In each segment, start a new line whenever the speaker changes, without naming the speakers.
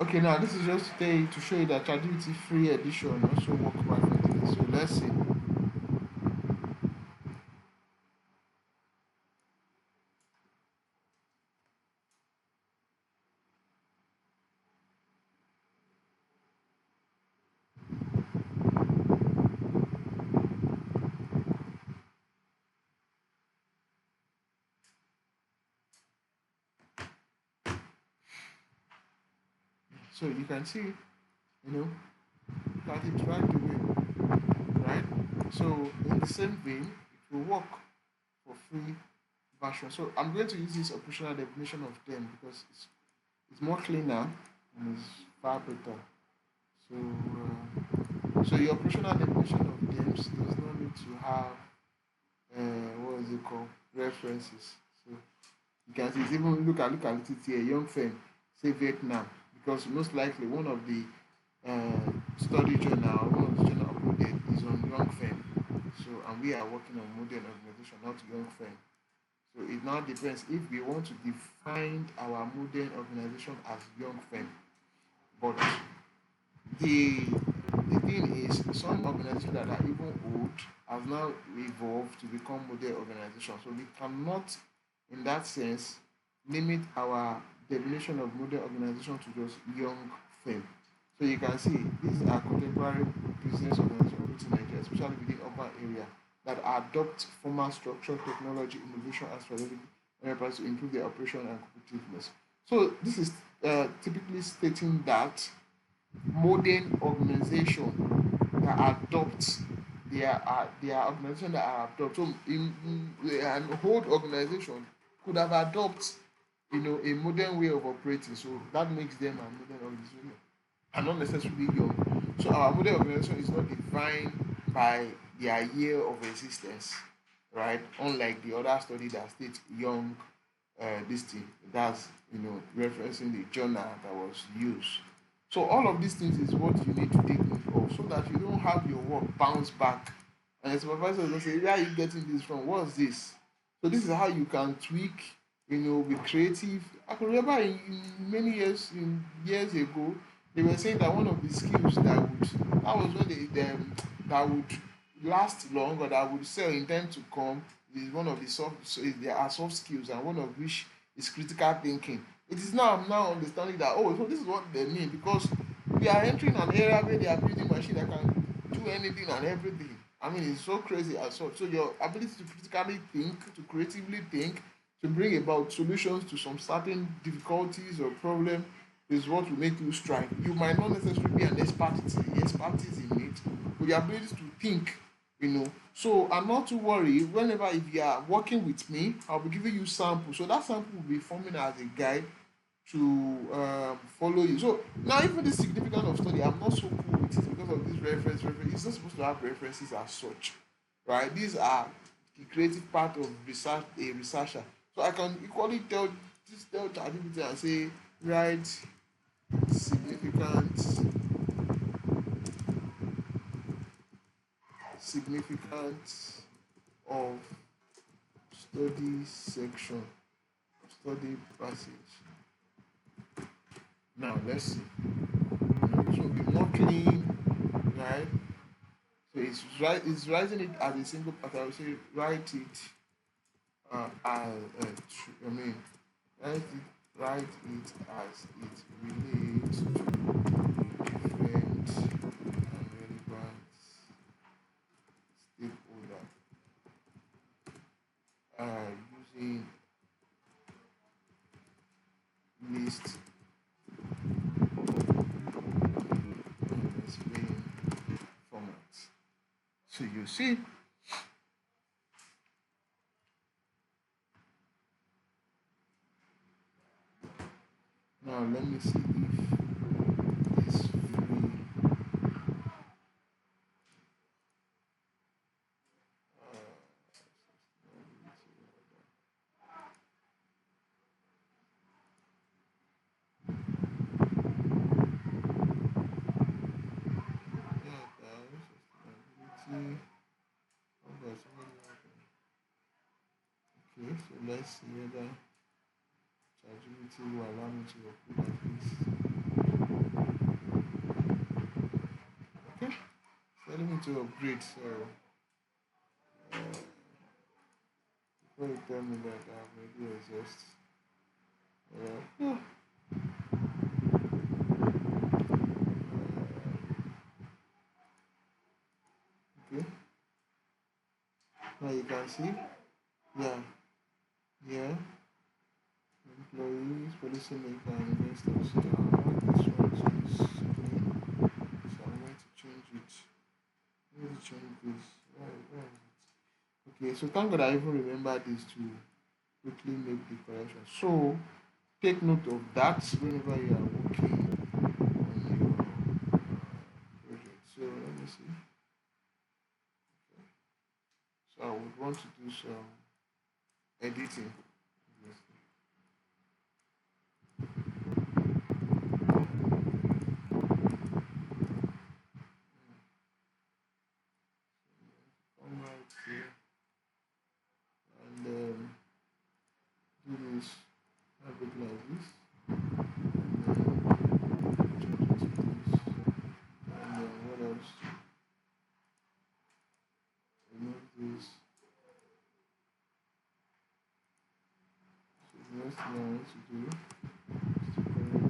Okay, now this is just to show you that ChatGPT free edition also work perfectly. So let's see. So you can see, that it's right away, right? So in the same vein, it will work for free version. So I'm going to use this operational definition of them because it's more cleaner and it's far better. So so your operational definition of games does not need to have what is it called, references. So you can see it's even look at it here, young firm, say Vietnam, because most likely one of the study journal, one of the journal uploaded is on young firm. So and we are working on modern organization, not young firm. So it now depends if we want to define our modern organization as young firm. But the the thing is, some organizations that are even old have now evolved to become modern organizations. So we cannot, in that sense, limit our definition of modern organization to just young firm. So you can see these are contemporary business organizations in Nigeria, especially within urban area, that adopt formal structure, technology, innovation, and strategic enterprise to improve their operation and competitiveness. So this is typically stating that modern organization that adopt their organization that are adopt. So an old organization could have adopt a modern way of operating. So that makes them a modern organization and not necessarily young. So our modern organization is not defined by their year of existence, right? Unlike the other study that states young, this thing that's referencing the journal that was used. So all of these things is what you need to take note of so that you don't have your work bounce back and the supervisor will say, where are you getting this from? What's this? So this is how you can tweak, be creative. I can remember in many years, in years ago, they were saying that one of the skills that was when that would last long or that would sell in time to come is one of the soft, so there are soft skills and one of which is critical thinking. It is now I'm now understanding that, oh, so this is what they mean because we are entering an era where they are building machine that can do anything and everything. I mean, it's so crazy as such. So your ability to critically think, to creatively think, to bring about solutions to some certain difficulties or problem is what will make you strive. You might not necessarily be an expertise in it, but your ability to think. So I'm not too worried. Whenever if you are working with me, I'll be giving you samples. So that sample will be forming as a guide to follow you. So now even the significance of study, I'm not so cool with it because of this reference. It's not supposed to have references as such, right? These are the creative part of research, a researcher. So I can equally tell ChatGPT and say, write significant significance of study section, study passage. Now let's see. It will be more clean, right? So it's writing it as a single part. I would say write it I mean write it as it relates to different and relevant stakeholder using list and explain formats. So you see, now let me see if this free yeah, sustainability. Okay, okay, so let's see whether ChatGPT will allow me to upload at least. need to upgrade. So before you tell me that I've already exhausted. Yeah. Okay. Now you can see. Yeah. Yeah. Employees, policymaker, investors. This one is clean. So I'm going to change it. I'm going to change this. Where is it? Okay, so thank God I even remember this to quickly make the correction. So take note of that whenever you are working on your project. So let me see. Okay. So I would want to do some editing. Come right here and do this, have it like this, and then change it to this, and then what else? Remove this. So the next thing I need to do is to correct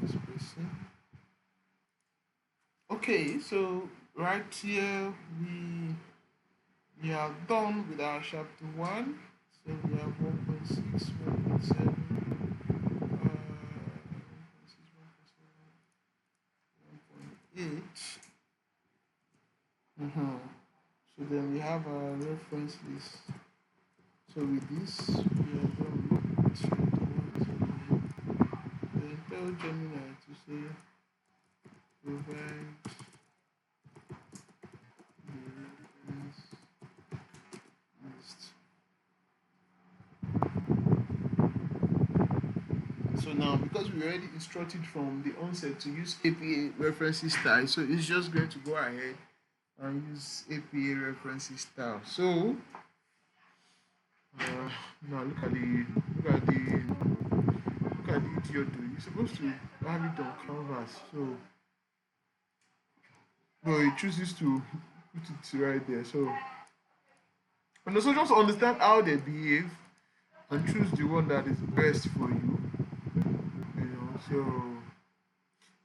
this spacing. Okay, so right here we are done with our chapter 1. So we have 1.6, 1.7, 1.8. So then we have our reference list. So with this, we are done with chapter 1. Then tell Gemini to say provide the reference list. So now, because we already instructed from the onset to use APA references style, so it's just going to go ahead and use APA references style. So now look at the idiot. You're supposed to have it on canvas. So no, it chooses to put it right there. So and also just understand how they behave and choose the one that is best for you. So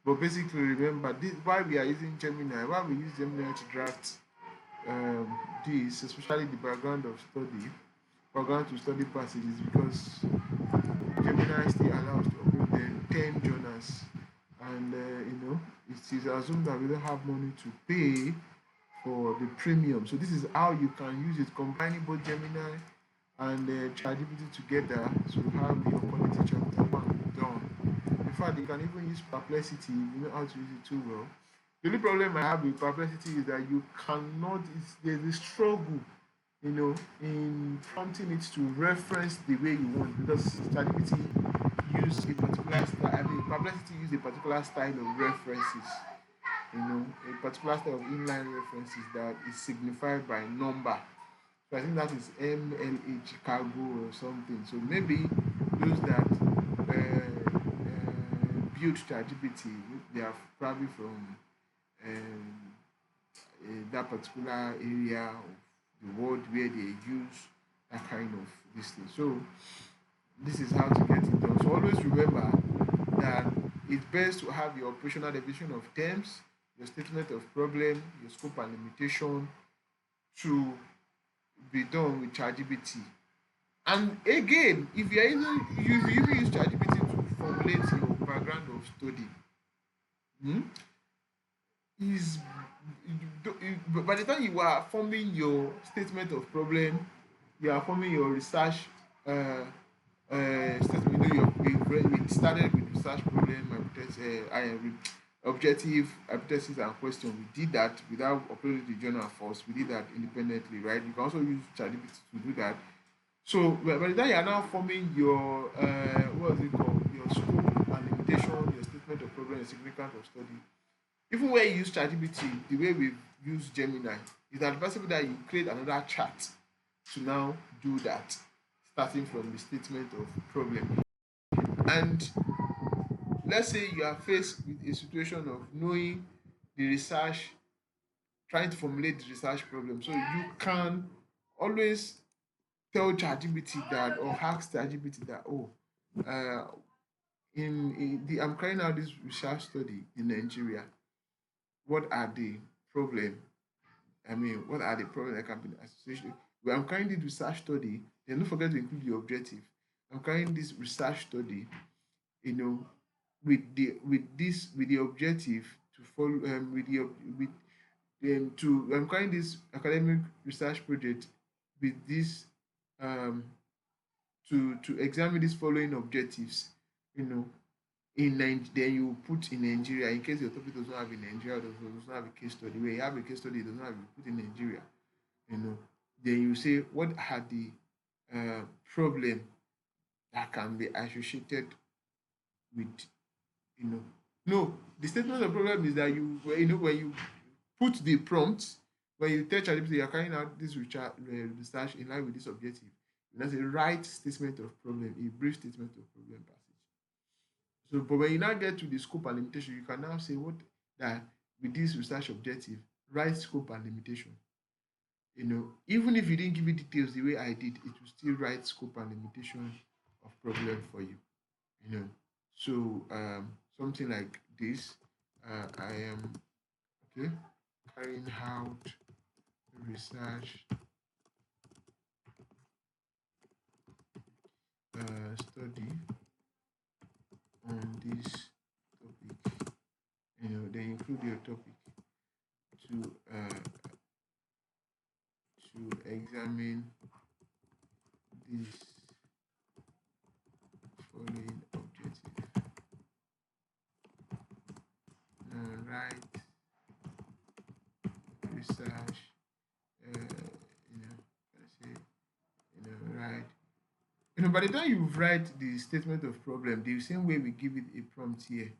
but basically remember this why we are using Gemini, why we use Gemini to draft this, especially the background to study passages, because Gemini still allows to upload the 10 journals, and it is assumed that we don't have money to pay for the premium. So this is how you can use it, combining both Gemini and ChatGPT together to have your quality chapter 1 done. In fact, you can even use Perplexity if you know how to use it too well. The only problem I have with Perplexity is that you cannot, there's a struggle, in prompting it to reference the way you want, because ChatGPT use a particular style, Perplexity use a particular style of references, a particular style of inline references that is signified by number. So I think that is MLA Chicago or something. So maybe those that built ChatGPT, they are probably from that particular area of the world where they use that kind of this thing. So this is how to get it done. So always remember that it's best to have your operational definition of terms, your statement of problem, your scope and limitation to be done with ChatGPT. And again, if you even use ChatGPT to formulate your background of study, is by the time you are forming your statement of problem, you are forming your research statement. We started with research problem, objective, hypothesis, and question. We did that without uploading the journal first. We did that independently, right? You can also use ChatGPT to do that. So by the time you are now forming your what is it called, your scope and limitation, your statement of problem, your significance of study, even when you use ChatGPT, the way we use Gemini, is advisable that you create another chart to now do that, starting from the statement of problem. And let's say you are faced with a situation of knowing the the research, trying to formulate the research problem. So you can always tell ChatGPT that, or ask ChatGPT that, oh, uh, I'm carrying out this research study in Nigeria. What are the problem? I mean, what are the problems that can be associated? Well, I'm carrying this research study. Then don't forget to include the objective. I'm carrying this research study, you know, with the objective to follow with to I'm carrying this academic research project with this um to examine these following objectives, you know, then you put in Nigeria in case your topic does not have in Nigeria, does not have a case study. Where you have a case study, it does not have, you put in Nigeria, you know. Then you say what are the problem that can be associated with, you know. No, the statement of problem is that you know, when you put the prompt, when you tell ChatGPT you're carrying out this research in line with this objective, that's a right statement of problem, a brief statement of problem passage. So, but when you now get to the scope and limitation, you can now say what that with this research objective, write scope and limitation. You know, even if you didn't give it details the way I did, it will still write scope and limitation of problem for you. You know, so something like this. I am okay carrying out research study on this topic. You know, then include your topic to examine this following objective. Write research, let's say, write. By the time you write the statement of problem, the same way we give it a prompt here,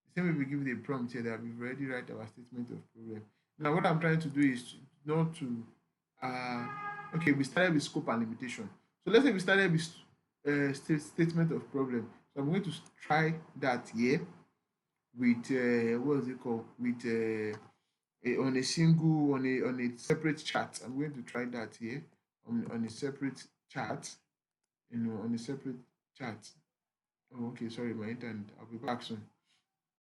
the same way we give it a prompt here that we've already write our statement of problem. Now, what I'm trying to do is not to, okay, we started with scope and limitation. So let's say we started with statement of problem. So I'm going to try that here with what is it called? With on a single on a separate chart. I'm going to try that here on a separate chart. On a separate chart. Oh, okay, sorry, my internet. I'll be back soon.